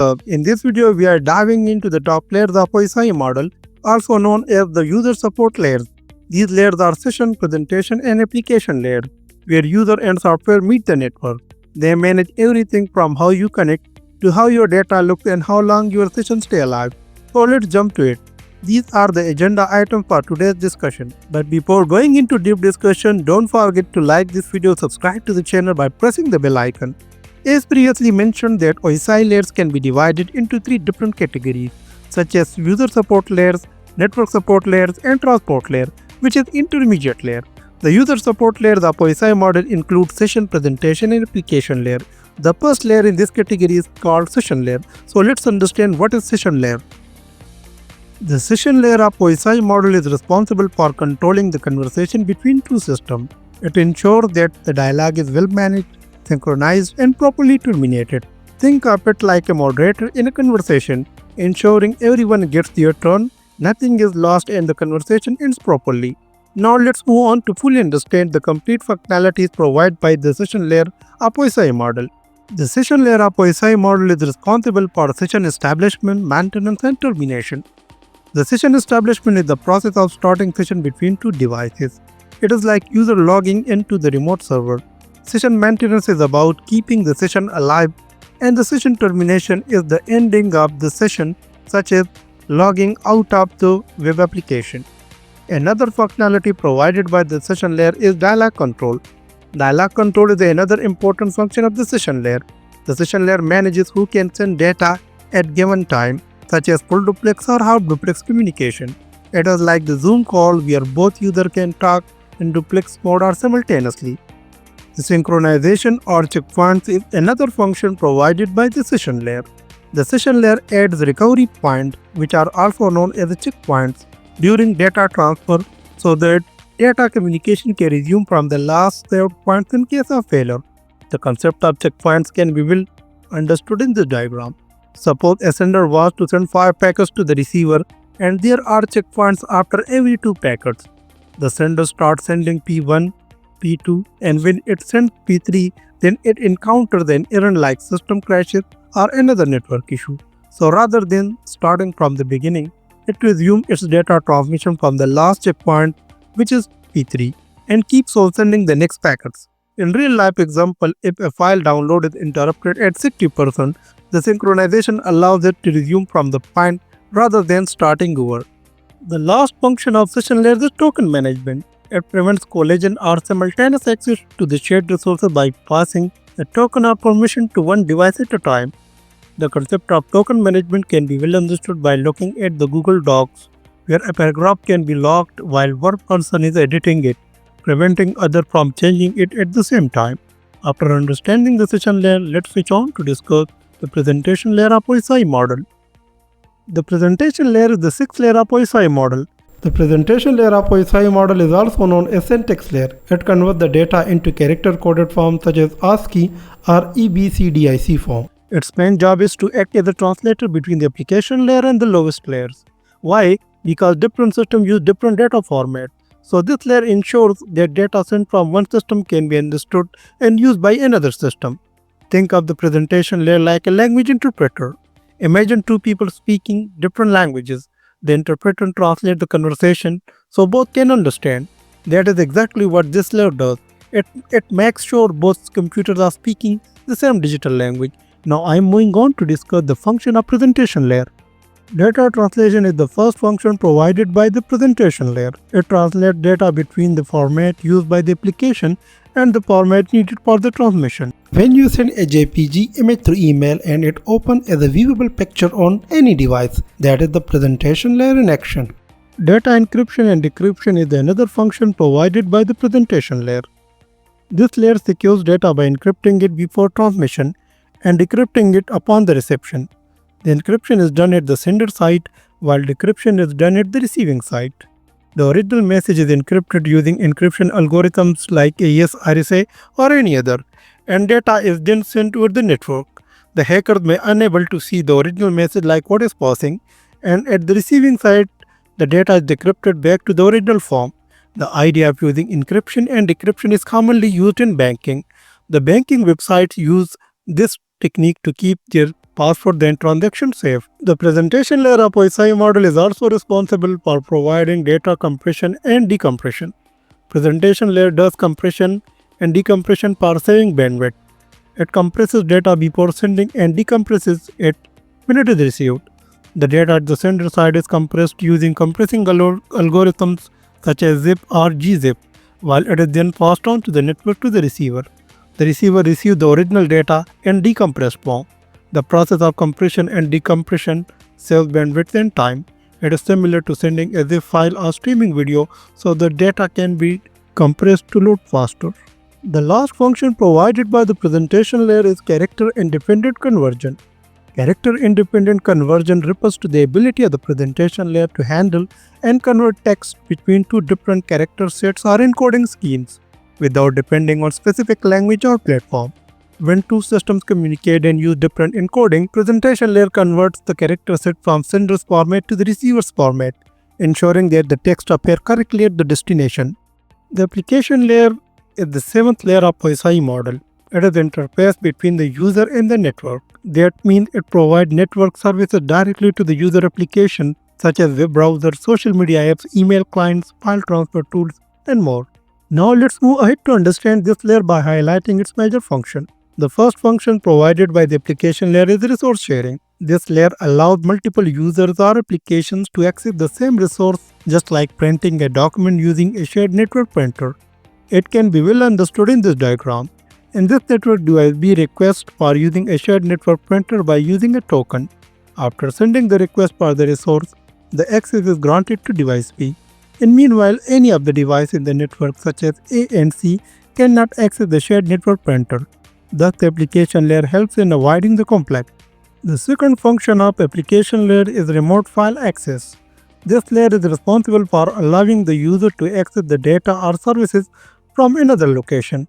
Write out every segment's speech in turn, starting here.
In this video, we are diving into the top layers of OSI model, also known as the user support layers. These layers are session, presentation, and application layers, where user and software meet the network. They manage everything from how you connect to how your data looks and how long your sessions stay alive. So let's jump to it. These are the agenda items for today's discussion. But before going into deep discussion, don't forget to like this video, subscribe to the channel by pressing the bell icon. As previously mentioned, that OSI layers can be divided into three different categories, such as user support layers, network support layers, and transport layer, which is intermediate layer. The user support layers of OSI model include session, presentation, and application layer. The first layer in this category is called session layer. So let's understand what is session layer. The session layer of OSI model is responsible for controlling the conversation between two systems. It ensures that the dialogue is well managed, synchronized, and properly terminated. Think of it like a moderator in a conversation, ensuring everyone gets their turn, nothing is lost, and the conversation ends properly. Now let's move on to fully understand the complete functionalities provided by the session layer of OSI model. The session layer of OSI model is responsible for session establishment, maintenance, and termination. The session establishment is the process of starting session between two devices. It is like user logging into the remote server. Session maintenance is about keeping the session alive, and the session termination is the ending of the session, such as logging out of the web application. Another functionality provided by the session layer is dialogue control. Dialogue control is another important function of the session layer. The session layer manages who can send data at given time, such as full duplex or half duplex communication. It is like the Zoom call where both users can talk in duplex mode or simultaneously. The synchronization or checkpoints is another function provided by the session layer. The session layer adds recovery points, which are also known as checkpoints, during data transfer so that data communication can resume from the last saved points in case of failure. The concept of checkpoints can be well understood in this diagram. Suppose a sender wants to send 5 packets to the receiver and there are checkpoints after every 2 packets. The sender starts sending P1, P2, and when it sends P3, then it encounters an error like system crashes or another network issue. So rather than starting from the beginning, it resumes its data transmission from the last checkpoint, which is P3, and keeps on sending the next packets. In real life example, if a file download is interrupted at 60%, the synchronization allows it to resume from the point rather than starting over. The last function of session layer is token management. It prevents collision or simultaneous access to the shared resources by passing a token or permission to one device at a time. The concept of token management can be well understood by looking at the Google Docs, where a paragraph can be locked while one person is editing it, preventing others from changing it at the same time. After understanding the session layer, let's switch on to discuss the presentation layer of OSI model. The presentation layer is the sixth layer of OSI model. The presentation layer of OSI model is also known as syntax layer. It converts the data into character-coded forms such as ASCII or EBCDIC form. Its main job is to act as a translator between the application layer and the lowest layers. Why? Because different systems use different data formats. So this layer ensures that data sent from one system can be understood and used by another system. Think of the presentation layer like a language interpreter. Imagine two people speaking different languages. The interpreter translates the conversation so both can understand. That is exactly what this layer does. It makes sure both computers are speaking the same digital language. Now I am moving on to discuss the function of presentation layer. Data translation is the first function provided by the presentation layer. It translates data between the format used by the application and the format needed for the transmission. When you send a JPG image through email and it opens as a viewable picture on any device, that is the presentation layer in action. Data encryption and decryption is another function provided by the presentation layer. This layer secures data by encrypting it before transmission and decrypting it upon the reception. The encryption is done at the sender side while decryption is done at the receiving side. The original message is encrypted using encryption algorithms like AES RSA or any other, and data is then sent over the network. The hackers may unable to see the original message like what is passing, and at the receiving side, the data is decrypted back to the original form. The idea of using encryption and decryption is commonly used in banking. The banking websites use this technique to keep their password then transaction safe. The presentation layer of OSI model is also responsible for providing data compression and decompression. Presentation layer does compression and decompression for saving bandwidth. It compresses data before sending and decompresses it when it is received. The data at the sender side is compressed using compressing algorithms such as zip or gzip, while it is then passed on to the network to the receiver. The receiver receives the original data in decompressed form. The process of compression and decompression saves bandwidth and time. It is similar to sending a zip file or streaming video, so the data can be compressed to load faster. The last function provided by the presentation layer is character-independent conversion. Character-independent conversion refers to the ability of the presentation layer to handle and convert text between two different character sets or encoding schemes without depending on specific language or platform. When two systems communicate and use different encoding, presentation layer converts the character set from sender's format to the receiver's format, ensuring that the text appears correctly at the destination. The application layer is the seventh layer of OSI model. It is the interface between the user and the network. That means it provides network services directly to the user application such as web browsers, social media apps, email clients, file transfer tools, and more. Now let's move ahead to understand this layer by highlighting its major function. The first function provided by the application layer is resource sharing. This layer allows multiple users or applications to access the same resource, just like printing a document using a shared network printer. It can be well understood in this diagram. In this network device, we request for using a shared network printer by using a token. After sending the request for the resource, the access is granted to device B. And meanwhile, any of the devices in the network such as A and C cannot access the shared network printer. Thus, the application layer helps in avoiding the conflict. The second function of application layer is remote file access. This layer is responsible for allowing the user to access the data or services from another location.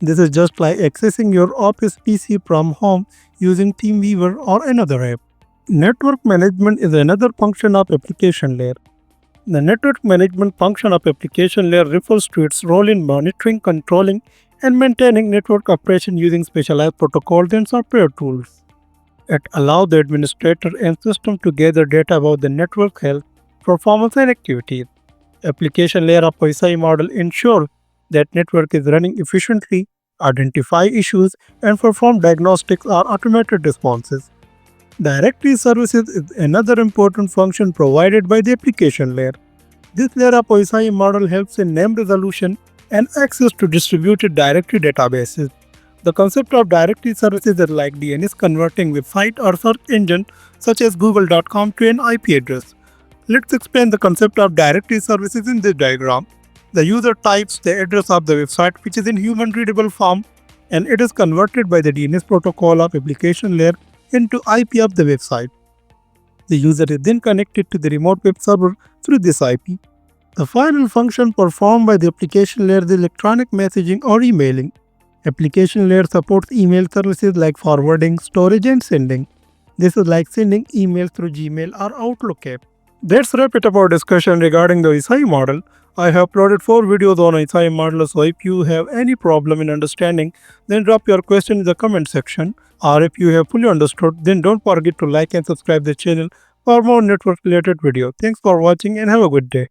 This is just like accessing your office PC from home using TeamViewer or another app. Network management is another function of application layer. The network management function of application layer refers to its role in monitoring, controlling, and maintaining network operation using specialized protocols and software tools. It allows the administrator and system to gather data about the network health, performance, and activities. Application layer of OSI model ensures that network is running efficiently, identify issues, and perform diagnostics or automated responses. Directory services is another important function provided by the application layer. This layer of OSI model helps in name resolution and access to distributed directory databases. The concept of directory services is like DNS converting website or search engine such as google.com to an IP address. Let's explain the concept of directory services in this diagram. The user types the address of the website, which is in human readable form, and it is converted by the DNS protocol of application layer into IP of the website. The user is then connected to the remote web server through this IP. The final function performed by the application layer is electronic messaging or emailing. Application layer supports email services like forwarding, storage, and sending. This is like sending emails through Gmail or Outlook app. That's wrap it up our discussion regarding the OSI model. I have uploaded 4 videos on OSI model, so if you have any problem in understanding, then drop your question in the comment section. Or if you have fully understood, then don't forget to like and subscribe the channel for more network related videos. Thanks for watching and have a good day.